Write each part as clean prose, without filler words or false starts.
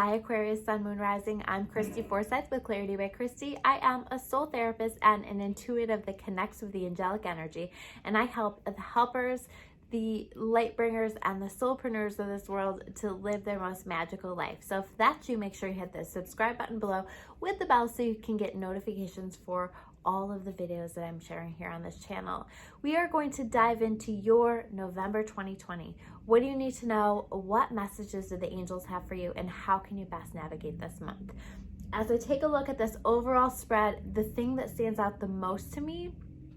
Hi Aquarius, Sun, Moon, Rising. I'm Christy Forsyth with Clarity by Christy. I am a soul therapist and an intuitive that connects with the angelic energy, and I help the helpers, the light bringers, and the soulpreneurs of this world to live their most magical life. So if that's you, make sure you hit the subscribe button below with the bell so you can get notifications for all of the videos that I'm sharing here on this channel. We are going to dive into your November 2020. What do you need to know? What messages do the angels have for you? And how can you best navigate this month? As I take a look at this overall spread, the thing that stands out the most to me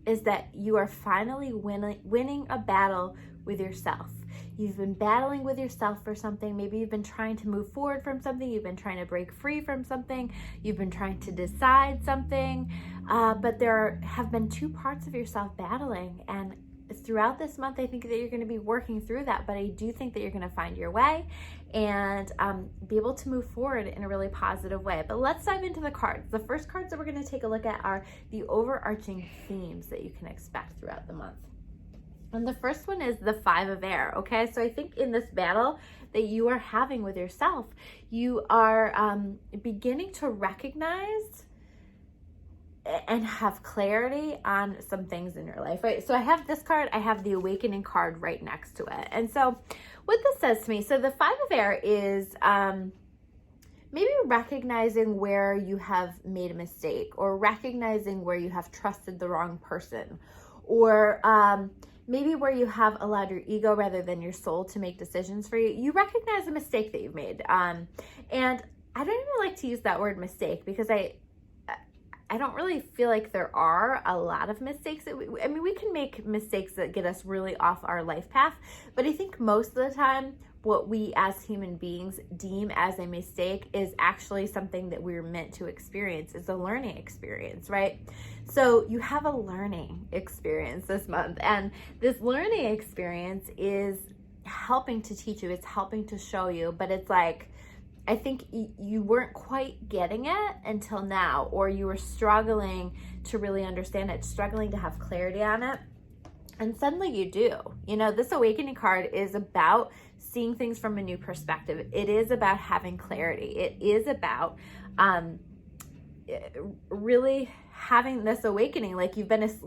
is that you are finally winning a battle with yourself. You've been battling with yourself for something. Maybe you've been trying to move forward from something. You've been trying to break free from something. You've been trying to decide something. But there have been two parts of yourself battling. And throughout this month, I think that you're going to be working through that. But I do think that you're going to find your way and be able to move forward in a really positive way. But let's dive into the cards. The first cards that we're going to take a look at are the overarching themes that you can expect throughout the month. And the first one is the Five of Air, okay? So I think in this battle that you are having with yourself, you are beginning to recognize and have clarity on some things in your life, right? So I have this card, I have the Awakening card right next to it. And so what this says to me, so the Five of Air is maybe recognizing where you have made a mistake, or recognizing where you have trusted the wrong person, or maybe where you have allowed your ego rather than your soul to make decisions for you. You recognize a mistake that you've made. And I don't even like to use that word mistake, because I don't really feel like there are a lot of mistakes that we can make mistakes that get us really off our life path, but I think most of the time what we as human beings deem as a mistake is actually something that we're meant to experience. It's a learning experience, right? So you have a learning experience this month, and this learning experience is helping to teach you, it's helping to show you, but it's like, I think you weren't quite getting it until now, or you were struggling to really understand it, struggling to have clarity on it. And suddenly you do. You know, this Awakening card is about seeing things from a new perspective. It is about having clarity. It is about really having this awakening. Like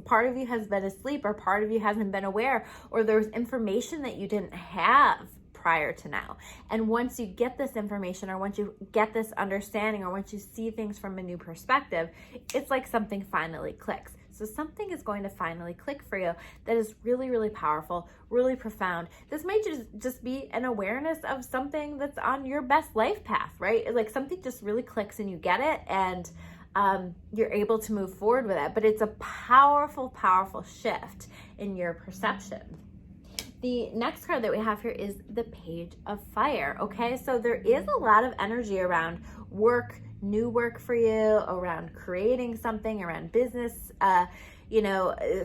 part of you has been asleep, or part of you hasn't been aware, or there's information that you didn't have prior to now. And once you get this information, or once you get this understanding, or once you see things from a new perspective, it's like something finally clicks. So something is going to finally click for you that is really, really powerful, really profound. This might just be an awareness of something that's on your best life path, right? Like something just really clicks and you get it, and you're able to move forward with it. But it's a powerful, powerful shift in your perception. The next card that we have here is the Page of Fire, okay? So there is a lot of energy around work, new work for you, around creating something, around business,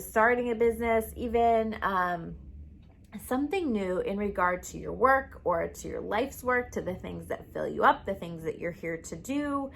starting a business, even something new in regard to your work or to your life's work, to the things that fill you up, the things that you're here to do,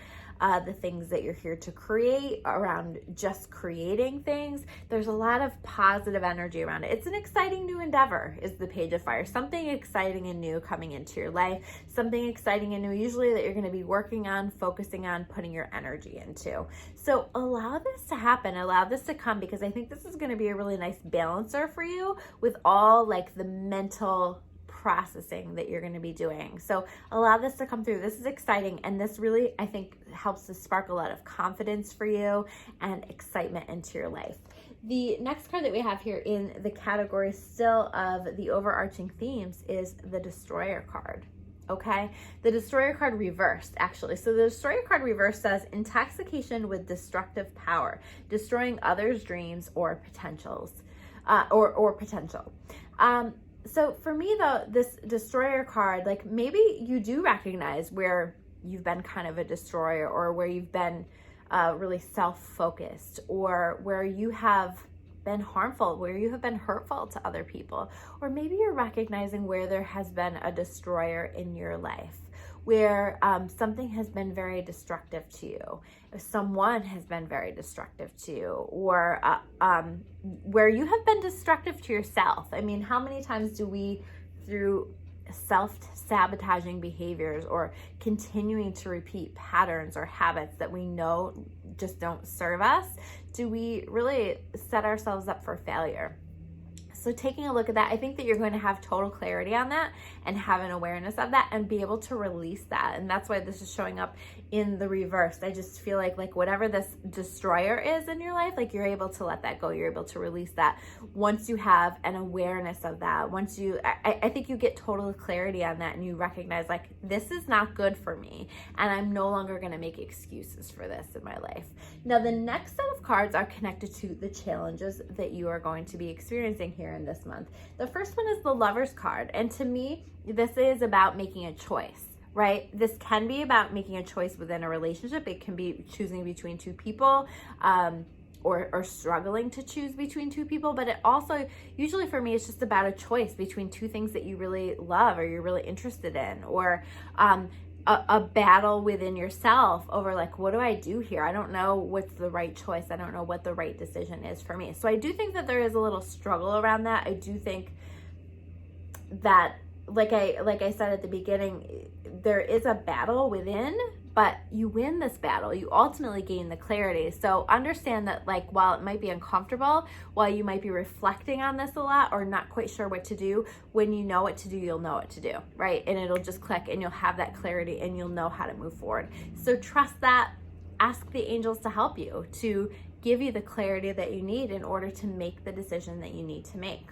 the things that you're here to create, around just creating things. There's a lot of positive energy around it. It's an exciting new endeavor, is the Page of Fire. Something exciting and new coming into your life, something exciting and new usually that you're going to be working on, focusing on, putting your energy into. So allow this to happen, allow this to come, because I think this is going to be a really nice balancer for you with all like the mental processing that you're going to be doing. So allow this to come through. This is exciting, and this really, I think, helps to spark a lot of confidence for you and excitement into your life. The next card that we have here in the category still of the overarching themes is the Destroyer card. Okay, the Destroyer card reversed, actually. So the Destroyer card reversed says intoxication with destructive power, destroying others' dreams or potentials, or potential. So for me though, this Destroyer card, like maybe you do recognize where you've been kind of a destroyer, or where you've been really self-focused, or where you have been harmful, where you have been hurtful to other people. Or maybe you're recognizing where there has been a destroyer in your life, where something has been very destructive to you, if someone has been very destructive to you, or where you have been destructive to yourself. I mean, how many times do we, through self-sabotaging behaviors or continuing to repeat patterns or habits that we know just don't serve us? Do we really set ourselves up for failure? So taking a look at that, I think that you're going to have total clarity on that and have an awareness of that and be able to release that. And that's why this is showing up in the reverse. I just feel like whatever this destroyer is in your life, like you're able to let that go. You're able to release that once you have an awareness of that. Once you, I think you get total clarity on that and you recognize like, this is not good for me. And I'm no longer going to make excuses for this in my life. Now, the next set of cards are connected to the challenges that you are going to be experiencing here in this month. The first one is the Lover's card. And to me, this is about making a choice, right? This can be about making a choice within a relationship. It can be choosing between two people, or struggling to choose between two people. But it also, usually for me, it's just about a choice between two things that you really love or you're really interested in, or a battle within yourself over like, what do I do here? I don't know what's the right choice. I don't know what the right decision is for me. So I do think that there is a little struggle around that. I do think that, like I said at the beginning, there is a battle within, but you win this battle. You ultimately gain the clarity. So understand that, like, while it might be uncomfortable, while you might be reflecting on this a lot or not quite sure what to do, when you know what to do, you'll know what to do, right? And it'll just click and you'll have that clarity and you'll know how to move forward. So trust that. Ask the angels to help you, to give you the clarity that you need in order to make the decision that you need to make.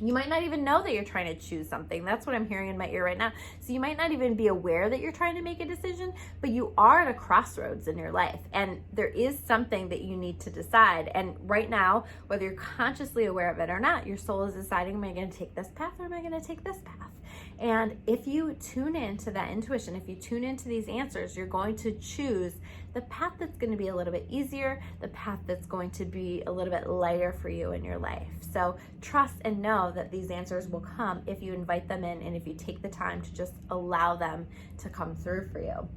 You might not even know that you're trying to choose something. That's what I'm hearing in my ear right now. So you might not even be aware that you're trying to make a decision, but you are at a crossroads in your life. And there is something that you need to decide. And right now, whether you're consciously aware of it or not, your soul is deciding, am I going to take this path or am I going to take this path? And if you tune into that intuition, if you tune into these answers, you're going to choose the path that's going to be a little bit easier, the path that's going to be a little bit lighter for you in your life. So trust and know that these answers will come if you invite them in and if you take the time to just allow them to come through for you.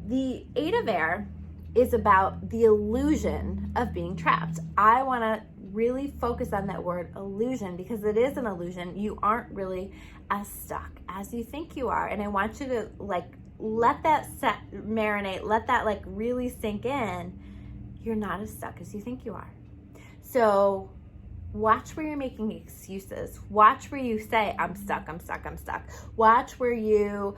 The Eight of Air is about the illusion of being trapped. I want to really focus on that word illusion because it is an illusion. You aren't really as stuck as you think you are. And I want you to let that marinate, let that really sink in. You're not as stuck as you think you are. So watch where you're making excuses. Watch where you say, I'm stuck, I'm stuck, I'm stuck. Watch where you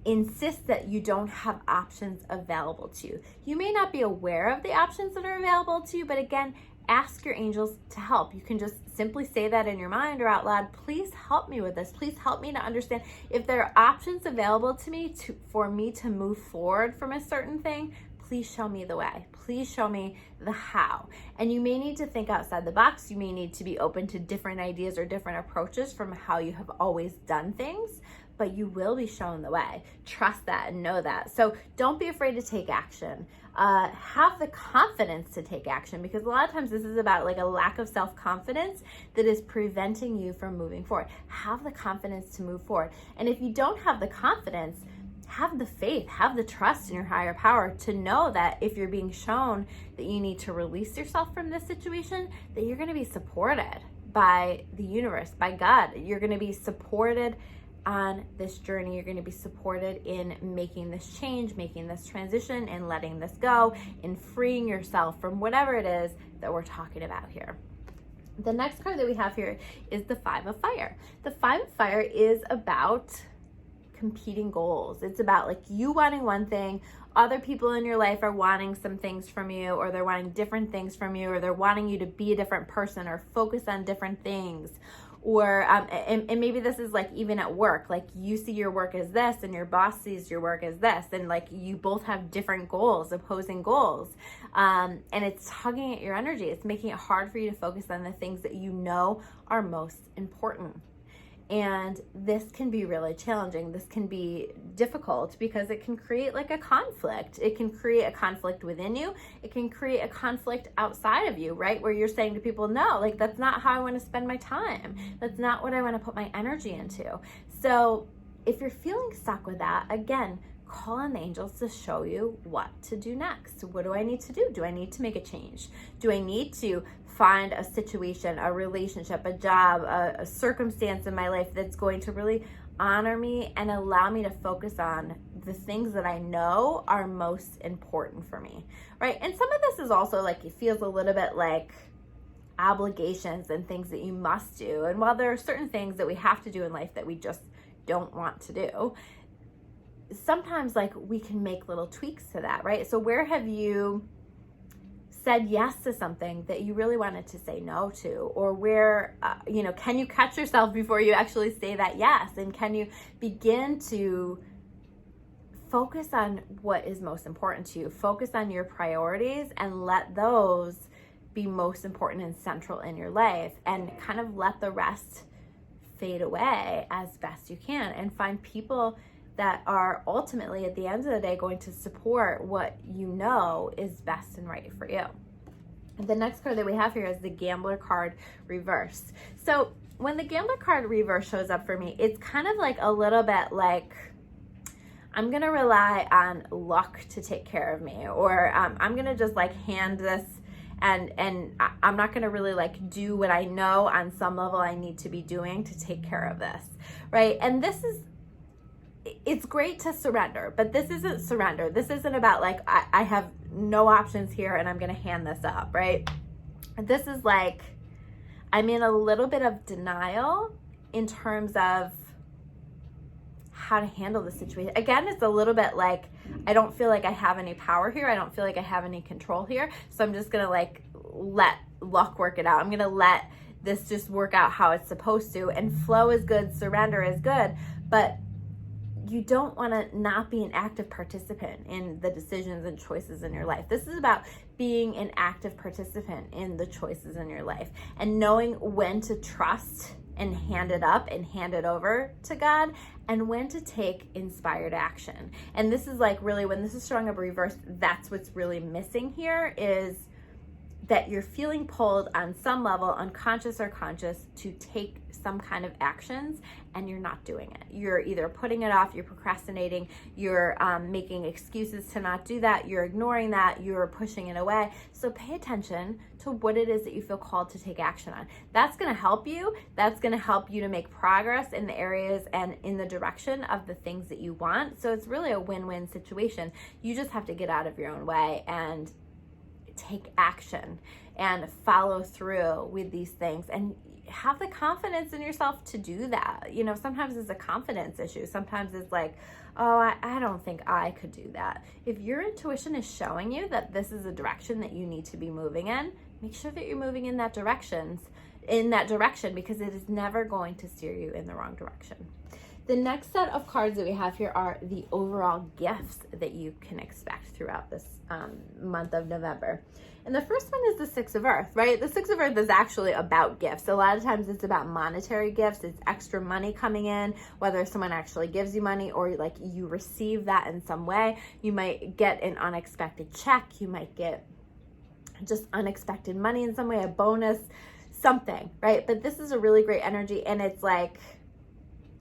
insist that you don't have options available to you. You may not be aware of the options that are available to you, but again, ask your angels to help. You can just simply say that in your mind or out loud. Please help me with this. Please help me to understand if there are options available to me for me to move forward from a certain thing. Please show me the way. Please show me the how. And you may need to think outside the box. You may need to be open to different ideas or different approaches from how you have always done things, but you will be shown the way. Trust that and know that. So don't be afraid to take action. Have the confidence to take action, because a lot of times this is about a lack of self-confidence that is preventing you from moving forward. Have the confidence to move forward. And if you don't have the confidence, have the faith, have the trust in your higher power to know that if you're being shown that you need to release yourself from this situation, that you're going to be supported by the universe, by God. You're going to be supported on this journey. You're going to be supported in making this change, making this transition, and letting this go, and freeing yourself from whatever it is that we're talking about here. The next card that we have here is the Five of Fire. The Five of Fire is about competing goals. It's about you wanting one thing, other people in your life are wanting some things from you, or they're wanting different things from you, or they're wanting you to be a different person or focus on different things. Or and maybe this is even at work, you see your work as this and your boss sees your work as this, and you both have different goals, opposing goals, and it's tugging at your energy. It's making it hard for you to focus on the things that you know are most important. And this can be really challenging. This can be difficult because it can create a conflict. It can create a conflict within you. It can create a conflict outside of you, right? Where you're saying to people, no, that's not how I want to spend my time. That's not what I want to put my energy into. So if you're feeling stuck with that, again, call on the angels to show you what to do next. What do I need to do? Do I need to make a change? Do I need to find a situation, a relationship, a job, a circumstance in my life that's going to really honor me and allow me to focus on the things that I know are most important for me, right? And some of this is also like, it feels a little bit like obligations and things that you must do. And while there are certain things that we have to do in life that we just don't want to do, sometimes like we can make little tweaks to that, right? So where have you said yes to something that you really wanted to say no to? Or where, can you catch yourself before you actually say that yes? And can you begin to focus on what is most important to you? Focus on your priorities and let those be most important and central in your life, and kind of let the rest fade away as best you can, and find people that are ultimately at the end of the day going to support what you know is best and right for you. And the next card that we have here is the Gambler card reversed. So when the Gambler card reverse shows up for me, it's kind of like a little bit like, I'm gonna rely on luck to take care of me, or I'm gonna just like hand this, and I'm not gonna really like do what I know on some level I need to be doing to take care of this, right? And it's great to surrender, but this isn't surrender. This isn't about like, I have no options here and I'm gonna hand this up, right? This is like, I'm in a little bit of denial in terms of how to handle the situation. Again, it's a little bit like, I don't feel like I have any power here. I don't feel like I have any control here. So I'm just gonna like let luck work it out. I'm gonna let this just work out how it's supposed to. And flow is good, surrender is good, but you don't want to not be an active participant in the decisions and choices in your life. This is about being an active participant in the choices in your life and knowing when to trust and hand it up and hand it over to God, and when to take inspired action. And this is like really, when this is showing up reversed, that's what's really missing here, is that you're feeling pulled on some level, unconscious or conscious, to take some kind of actions, and you're not doing it. You're either putting it off, you're procrastinating, you're making excuses to not do that, you're ignoring that, you're pushing it away. So pay attention to what it is that you feel called to take action on. That's gonna help you. That's gonna help you to make progress in the areas and in the direction of the things that you want. So it's really a win-win situation. You just have to get out of your own way and take action and follow through with these things, and have the confidence in yourself to do that. You know, sometimes it's a confidence issue. Sometimes it's like, oh, I don't think I could do that. If your intuition is showing you that this is a direction that you need to be moving in, make sure that you're moving in that direction, because it is never going to steer you in the wrong direction. The next set of cards that we have here are the overall gifts that you can expect throughout this month of November. And the first one is the Six of Earth, right? The Six of Earth is actually about gifts. A lot of times it's about monetary gifts. It's extra money coming in, whether someone actually gives you money or like you receive that in some way. You might get an unexpected check. You might get just unexpected money in some way, a bonus, something, right? But this is a really great energy, and it's like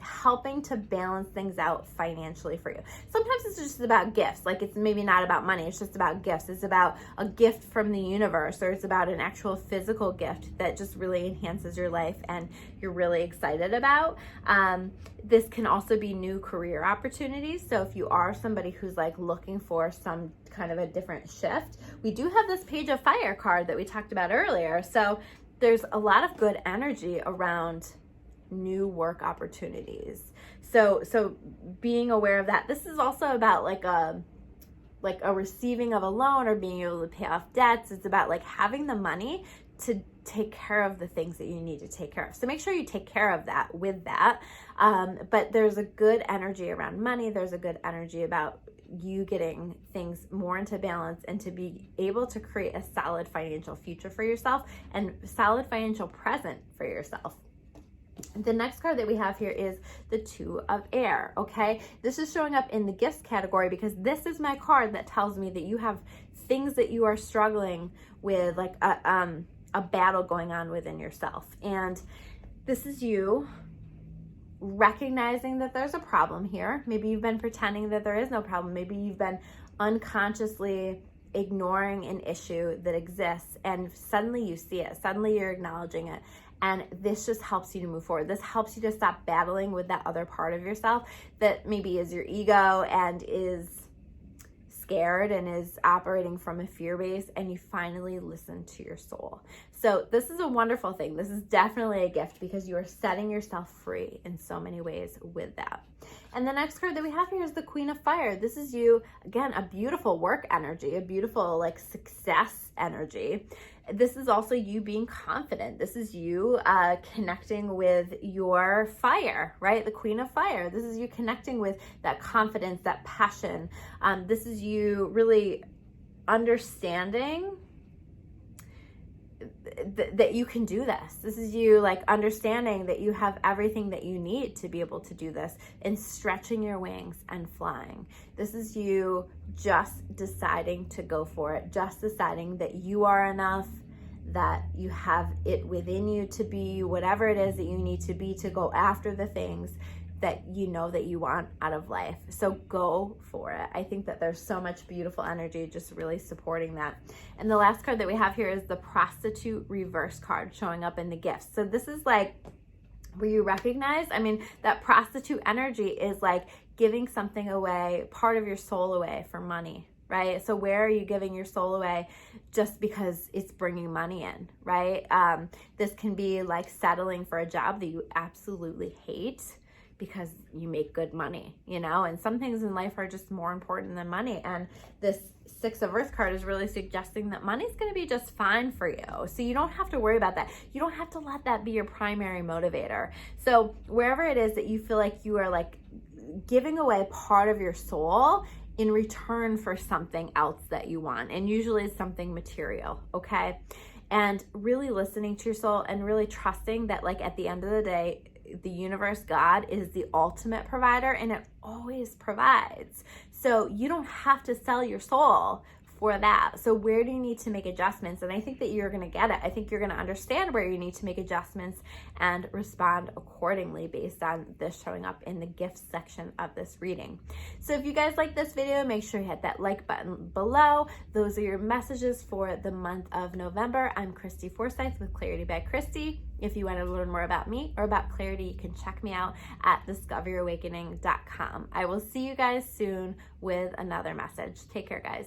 helping to balance things out financially for you. Sometimes it's just about gifts. Like, it's maybe not about money. It's just about gifts. It's about a gift from the universe, or it's about an actual physical gift that just really enhances your life and you're really excited about. This can also be new career opportunities. So if you are somebody who's like looking for some kind of a different shift, we do have this Page of Fire card that we talked about earlier. So there's a lot of good energy around new work opportunities. So being aware of that. This is also about like a receiving of a loan or being able to pay off debts. It's about like having the money to take care of the things that you need to take care of. So make sure you take care of that with that. But there's a good energy around money. There's a good energy about you getting things more into balance and to be able to create a solid financial future for yourself and solid financial present for yourself. The next card that we have here is the Two of Air, okay? This is showing up in the gifts category because this is my card that tells me that you have things that you are struggling with, like a battle going on within yourself. And this is you recognizing that there's a problem here. Maybe you've been pretending that there is no problem. Maybe you've been unconsciously ignoring an issue that exists, and suddenly you see it, suddenly you're acknowledging it. And this just helps you to move forward. This helps you to stop battling with that other part of yourself that maybe is your ego and is scared and is operating from a fear base, and you finally listen to your soul. So this is a wonderful thing. This is definitely a gift because you are setting yourself free in so many ways with that. And the next card that we have here is the Queen of Fire. This is you, again, a beautiful work energy, a beautiful like success energy. This is also you being confident. This is you connecting with your fire, right? The Queen of Fire. This is you connecting with that confidence, that passion. This is you really understanding that you can do this. This is you like understanding that you have everything that you need to be able to do this, and stretching your wings and flying. This is you just deciding to go for it, just deciding that you are enough, that you have it within you to be whatever it is that you need to be to go after the things that you know that you want out of life. So go for it. I think that there's so much beautiful energy just really supporting that. And the last card that we have here is the Prostitute reverse card showing up in the gifts. So this is like where you recognize, I mean, that prostitute energy is like giving something away, part of your soul away for money, right? So where are you giving your soul away just because it's bringing money in, right? This can be like settling for a job that you absolutely hate because you make good money, you know, and some things in life are just more important than money. And this Six of Earth card is really suggesting that money's going to be just fine for you. So you don't have to worry about that. You don't have to let that be your primary motivator. So wherever it is that you feel like you are like giving away part of your soul in return for something else that you want, and usually it's something material, okay? And really listening to your soul and really trusting that like at the end of the day, the universe, God, is the ultimate provider, and it always provides. So you don't have to sell your soul for that. So where do you need to make adjustments? And I think that you're going to get it. I think you're going to understand where you need to make adjustments and respond accordingly based on this showing up in the gifts section of this reading. So if you guys like this video, make sure you hit that like button below. Those are your messages for the month of November. I'm Christy Forsyth with Clarity by Christy. If you want to learn more about me or about clarity, you can check me out at discoveryourawakening.com. I will see you guys soon with another message. Take care, guys.